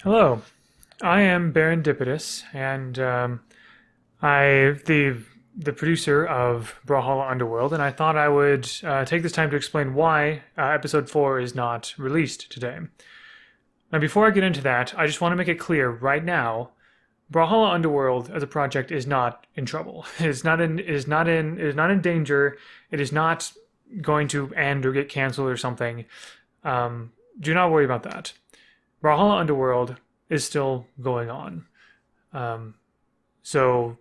Hello, I am Baron Dipidus, and I the producer of Brawlhalla Underworld, and I thought I would take this time to explain why episode 4 is not released today. Now, before I get into that, I just want to make it clear right now, Brawlhalla Underworld as a project is not in trouble. It is not in danger. It is not going to end or get canceled or something. Do not worry about that. Brawlhalla Underworld is still going on. Um, so,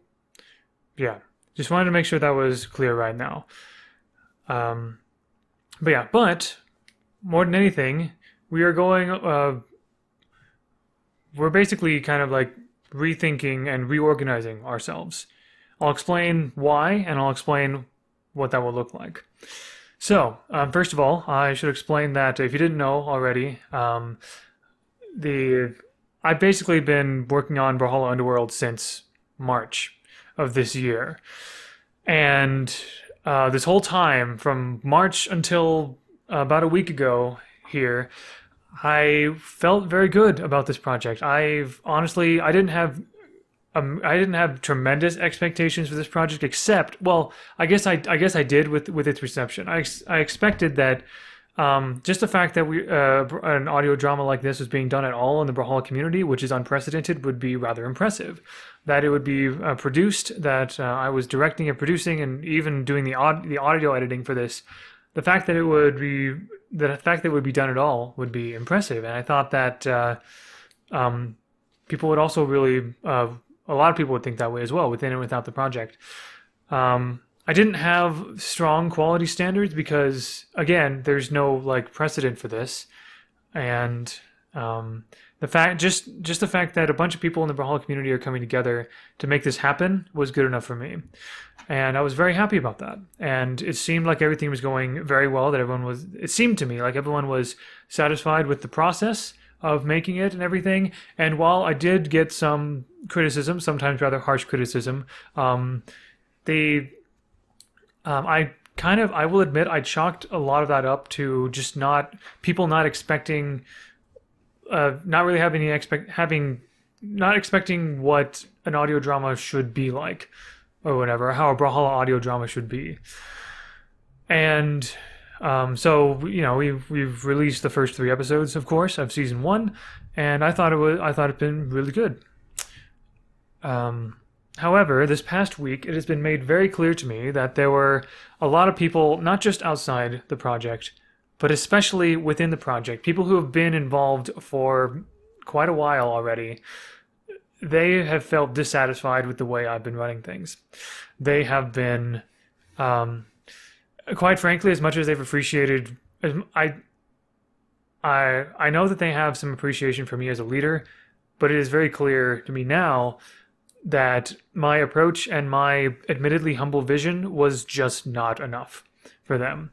yeah, just wanted to make sure that was clear right now. Um, but more than anything, we are going, we're basically kind of like rethinking and reorganizing ourselves. I'll explain why and I'll explain what that will look like. So, first of all, I should explain that if you didn't know already, the I've basically been working on Brawlhalla Underworld since March of this year, and this whole time from March until about a week ago here, I felt very good about this project. I've honestly, I didn't have tremendous expectations for this project, except, well, I guess I did with its reception. I expected that just the fact that an audio drama like this was being done at all in the Brawlhalla community, which is unprecedented, would be rather impressive. That it would be produced, that I was directing and producing, and even doing the audio editing for this. The fact that it would be done at all would be impressive, and I thought that people would also really a lot of people would think that way as well, within and without the project. I didn't have strong quality standards because, again, there's no like precedent for this, and just the fact that a bunch of people in the Brawlhalla community are coming together to make this happen was good enough for me, and I was very happy about that. And it seemed like everything was going very well. That everyone was. It seemed to me like everyone was satisfied with the process of making it and everything. And while I did get some criticism, sometimes rather harsh criticism, they I will admit I chalked a lot of that up to just not people not expecting, not really not expecting what an audio drama should be like, or whatever, how a Brawlhalla audio drama should be. And so we've released the first 3 episodes, of course, of season 1, and I thought it'd been really good. However, this past week, it has been made very clear to me that there were a lot of people, not just outside the project, but especially within the project, people who have been involved for quite a while already. They have felt dissatisfied with the way I've been running things. They have been, quite frankly, as much as they've appreciated, I know that they have some appreciation for me as a leader, but it is very clear to me now that my approach and my admittedly humble vision was just not enough for them.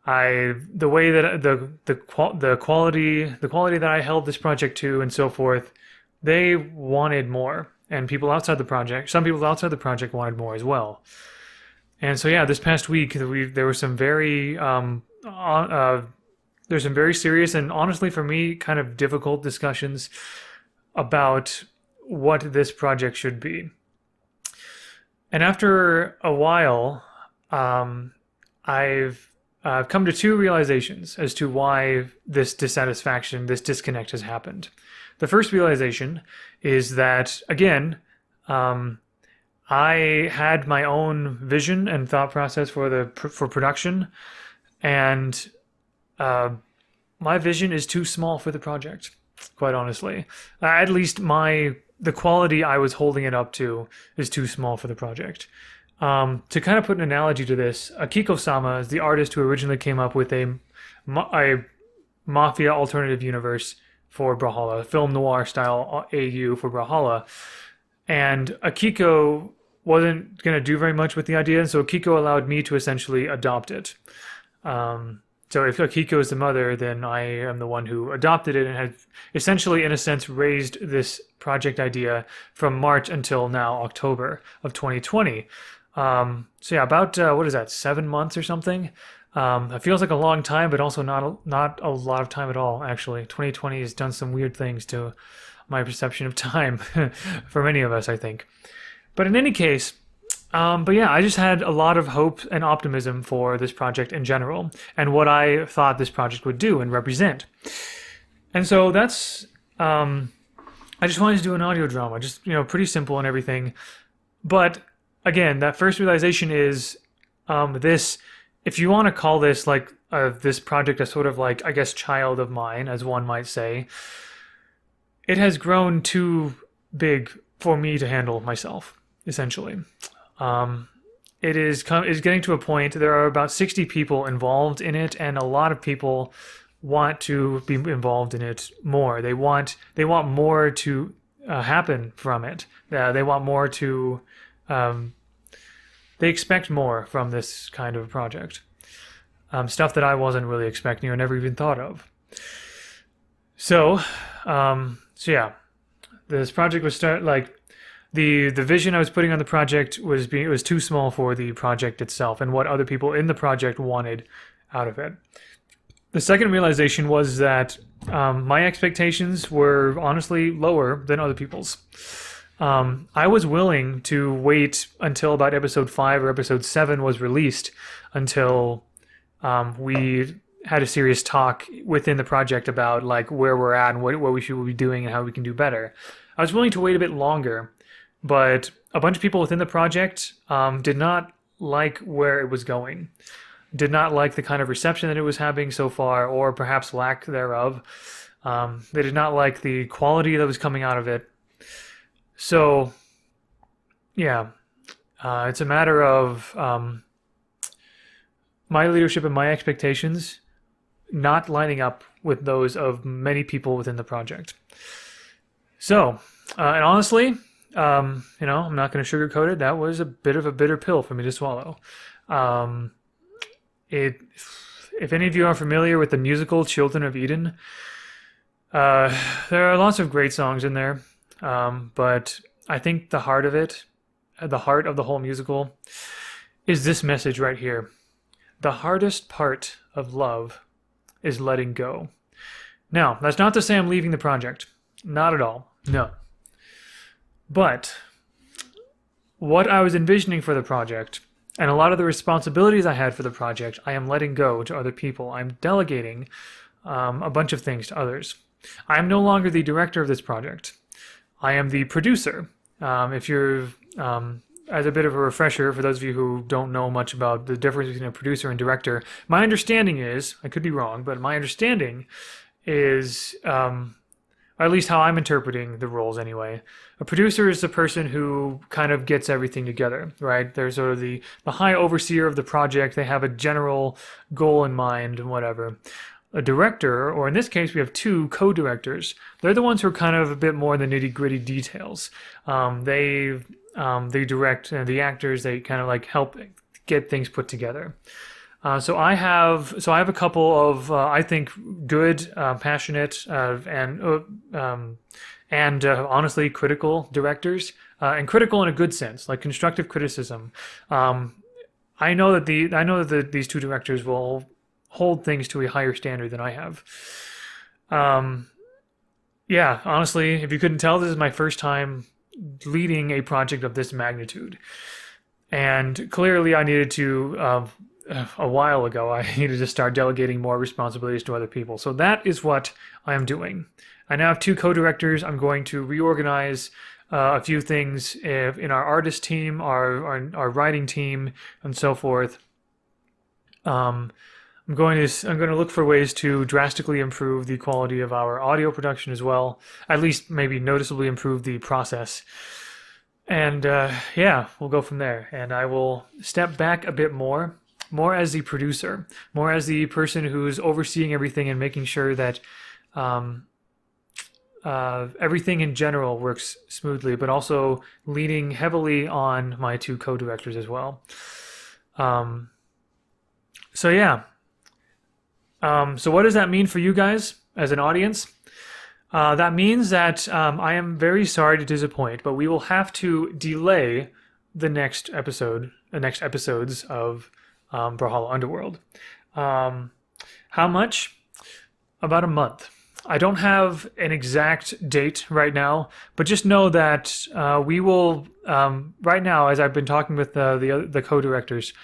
The way that the quality that I held this project to and so forth, they wanted more, and some people outside the project wanted more as well. And so yeah, this past week there were some very there's some very serious and, honestly for me, kind of difficult discussions about what this project should be. And after a while, I've come to 2 realizations as to why this dissatisfaction, this disconnect has happened. The first realization is that, again, I had my own vision and thought process for production, and my vision is too small for the project, quite honestly. At least the quality I was holding it up to is too small for the project. To kind of put an analogy to this, Akiko-sama is the artist who originally came up with a mafia alternative universe for Brawlhalla, film noir style AU for Brawlhalla. And Akiko wasn't going to do very much with the idea, and so Akiko allowed me to essentially adopt it. So if Akiko is the mother, then I am the one who adopted it and had essentially, in a sense, raised this project idea from March until now, October of 2020. So yeah, about, what is that, 7 months or something? It feels like a long time, but also not a lot of time at all. Actually, 2020 has done some weird things to my perception of time for many of us, I think. But in any case, but yeah, I just had a lot of hope and optimism for this project in general and what I thought this project would do and represent. And so that's, I just wanted to do an audio drama, just, pretty simple and everything. But again, that first realization is this, if you want to call this like this project a sort of like, I guess, child of mine, as one might say, it has grown too big for me to handle myself, essentially. It is getting to a point. There are about 60 people involved in it, and a lot of people want to be involved in it more. They want more to happen from it. They want more to. They expect more from this kind of project. Stuff that I wasn't really expecting or never even thought of. So yeah, this project was the vision I was putting on the project was too small for the project itself and what other people in the project wanted out of it. The second realization was that my expectations were honestly lower than other people's. I was willing to wait until about episode 5 or episode 7 was released until we had a serious talk within the project about like where we're at and what we should be doing and how we can do better. I was willing to wait a bit longer, but a bunch of people within the project did not like where it was going, did not like the kind of reception that it was having so far, or perhaps lack thereof. They did not like the quality that was coming out of it. So, yeah, it's a matter of my leadership and my expectations not lining up with those of many people within the project. So, and honestly, I'm not going to sugarcoat it. That was a bit of a bitter pill for me to swallow. If any of you are familiar with the musical Children of Eden, there are lots of great songs in there, but I think the heart of it, the heart of the whole musical, is this message right here. The hardest part of love is letting go. Now, that's not to say I'm leaving the project. Not at all. No. But what I was envisioning for the project and a lot of the responsibilities I had for the project, I am letting go to other people. I'm delegating a bunch of things to others. I am no longer the director of this project. I am the producer. If you're, as a bit of a refresher, for those of you who don't know much about the difference between a producer and director, my understanding is, I could be wrong, but my understanding is, or at least how I'm interpreting the roles anyway, a producer is the person who kind of gets everything together, right? They're sort of the high overseer of the project. They have a general goal in mind and whatever. A director, or in this case, we have 2 co-directors. They're the ones who are kind of a bit more in the nitty-gritty details. They direct the actors. They kind of like help get things put together. So I have a couple of I think good, passionate, and honestly critical directors, and critical in a good sense, like constructive criticism. I know that these 2 directors will hold things to a higher standard than I have. Yeah, honestly, if you couldn't tell, this is my first time leading a project of this magnitude, and clearly I needed to. A while ago, I needed to start delegating more responsibilities to other people. So that is what I am doing. I now have 2 co-directors. I'm going to reorganize a few things in our artist team, our writing team, and so forth. I'm going to look for ways to drastically improve the quality of our audio production as well. At least maybe noticeably improve the process. And yeah, we'll go from there. And I will step back a bit more as the producer, more as the person who's overseeing everything and making sure that everything in general works smoothly, but also leaning heavily on my 2 co-directors as well. So yeah. So what does that mean for you guys as an audience? That means that I am very sorry to disappoint, but we will have to delay the next episodes of Brawlhalla Underworld. Um, how much? About a month. I don't have an exact date right now, but just know that we will. Right now, as I've been talking with the co-directors,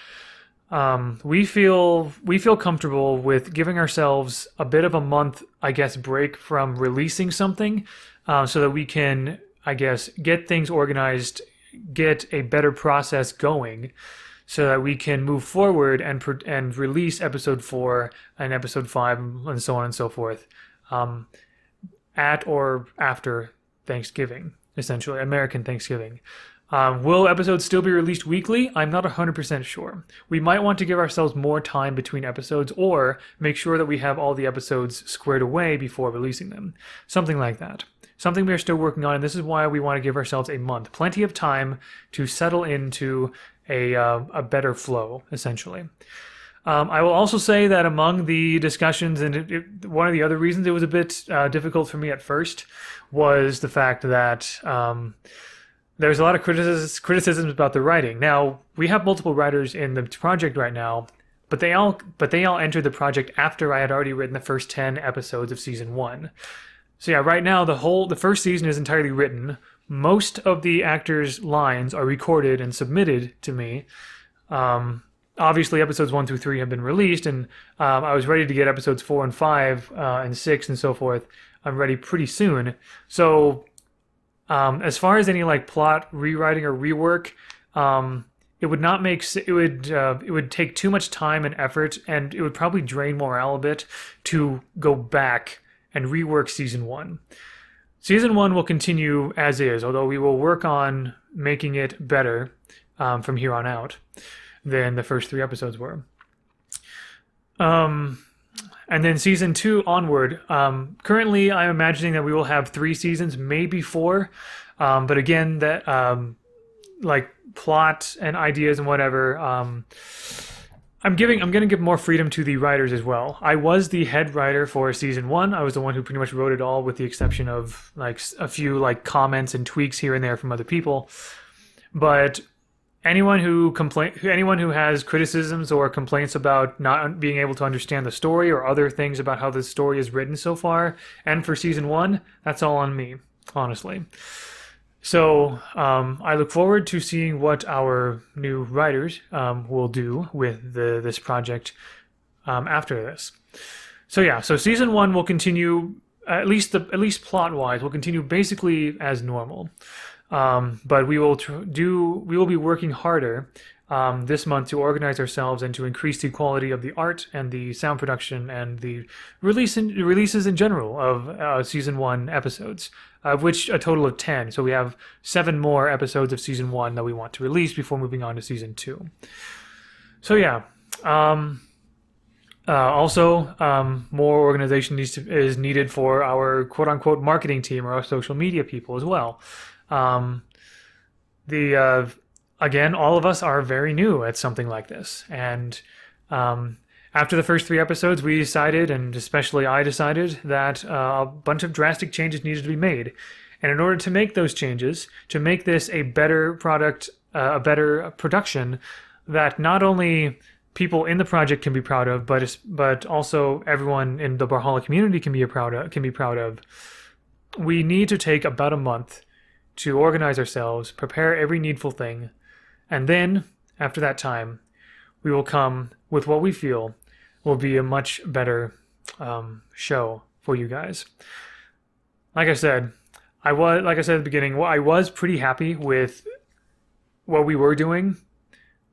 we feel comfortable with giving ourselves a bit of a month, I guess, break from releasing something, so that we can, I guess, get things organized, get a better process going, so that we can move forward and release episode 4 and episode 5 and so on and so forth, um, at or after Thanksgiving, essentially American Thanksgiving. Will episodes still be released weekly? I'm not 100% sure. We might want to give ourselves more time between episodes or make sure that we have all the episodes squared away before releasing them. Something like that. Something we're still working on, and this is why we want to give ourselves a month. Plenty of time to settle into a better flow, essentially. I will also say that among the discussions, and one of the other reasons it was a bit difficult for me at first was the fact that there's a lot of criticisms about the writing. Now, we have multiple writers in the project right now, but they all entered the project after I had already written the first 10 episodes of season 1. So yeah, right now the first season is entirely written. Most of the actors' lines are recorded and submitted to me. Obviously, episodes 1 through 3 have been released, and I was ready to get episodes 4 and 5 and 6 and so forth. I'm ready pretty soon. So, as far as any like plot rewriting or rework, it would not make it would take too much time and effort, and it would probably drain morale a bit to go back and rework season 1. Season 1 will continue as is, although we will work on making it better from here on out than the first 3 episodes were. And then season 2 onward. Currently, I'm imagining that we will have 3 seasons, maybe 4. But again, that like plot and ideas and whatever. I'm going to give more freedom to the writers as well. I was the head writer for season 1. I was the one who pretty much wrote it all, with the exception of like a few like comments and tweaks here and there from other people. But anyone who has criticisms or complaints about not being able to understand the story or other things about how the story is written so far, and for season 1, that's all on me, honestly. So I look forward to seeing what our new writers will do with this project after this. So yeah, so season 1 will continue, at least plot-wise, will continue basically as normal. But we will be working harder this month to organize ourselves and to increase the quality of the art and the sound production and the releases in general of season 1 episodes, of which a total of 10. So we have 7 more episodes of season 1 that we want to release before moving on to season 2. So yeah. Also, more organization is needed for our quote-unquote marketing team or our social media people as well. Again, all of us are very new at something like this, and after the first 3 episodes, we decided, and especially I decided, that a bunch of drastic changes needed to be made. And in order to make those changes, to make this a better product, a better production that not only people in the project can be proud of, but also everyone in the Brawlhalla community can be proud of, we need to take about a month to organize ourselves, prepare every needful thing, and then, after that time, we will come with what we feel will be a much better show for you guys. Like I said at the beginning, I was pretty happy with what we were doing,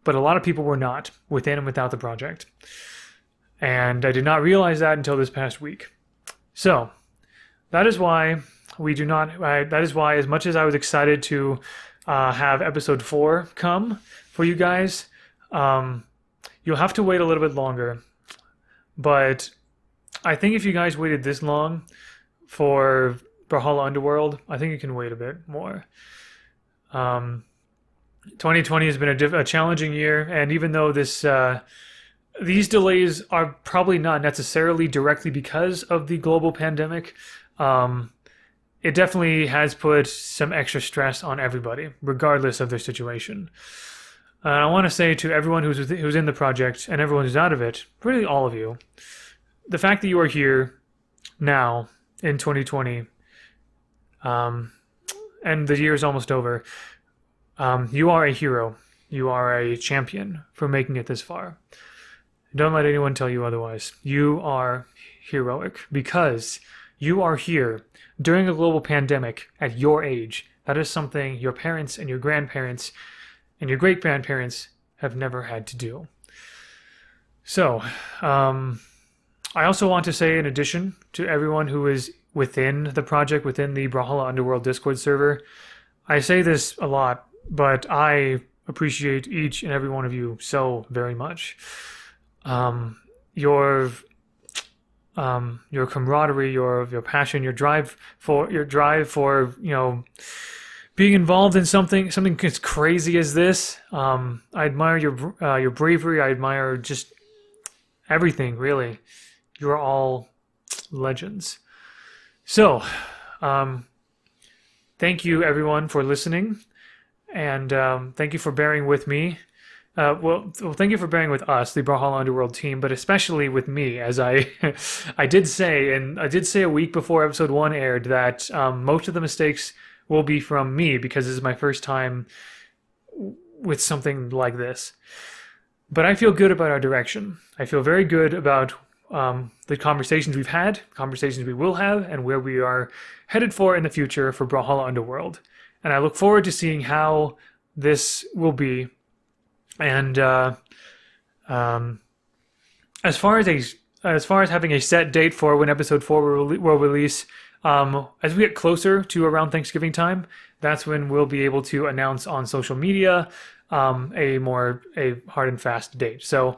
but a lot of people were not, within and without the project. And I did not realize that until this past week. So, that is why as much as I was excited to have episode 4 come for you guys, you'll have to wait a little bit longer. But I think if you guys waited this long for Brawlhalla Underworld, I think you can wait a bit more. 2020 has been a challenging year, and even though these delays are probably not necessarily directly because of the global pandemic, it definitely has put some extra stress on everybody, regardless of their situation. I want to say to everyone who's in the project and everyone who's out of it, really all of you, the fact that you are here now in 2020, um, and the year is almost over, you are a hero. You are a champion for making it this far. Don't let anyone tell you otherwise. You are heroic because you are here during a global pandemic at your age. That is something your parents and your grandparents and your great grandparents have never had to do. So, I also want to say, in addition to everyone who is within the project, within the Brawlhalla Underworld Discord server, I say this a lot, but I appreciate each and every one of you so very much. Your camaraderie, your passion, your drive for being involved in something as crazy as this. I admire your bravery. I admire just everything. Really, you are all legends. So, thank you everyone for listening, and thank you for bearing with me. Thank you for bearing with us, the Brawlhalla Underworld team, but especially with me, as I did say a week before episode 1 aired that most of the mistakes will be from me because this is my first time with something like this. But I feel good about our direction. I feel very good about the conversations we've had, conversations we will have, and where we are headed for in the future for Brawlhalla Underworld. And I look forward to seeing how this will be. And as far as having a set date for when episode 4 will release, as we get closer to around Thanksgiving time, that's when we'll be able to announce on social media a hard and fast date. So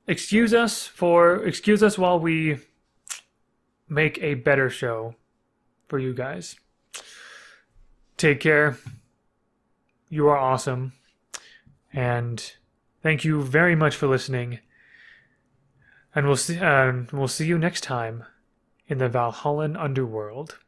excuse us while we make a better show for you guys. Take care. You are awesome. And thank you very much for listening. And we'll see you next time in the Valhallan Underworld.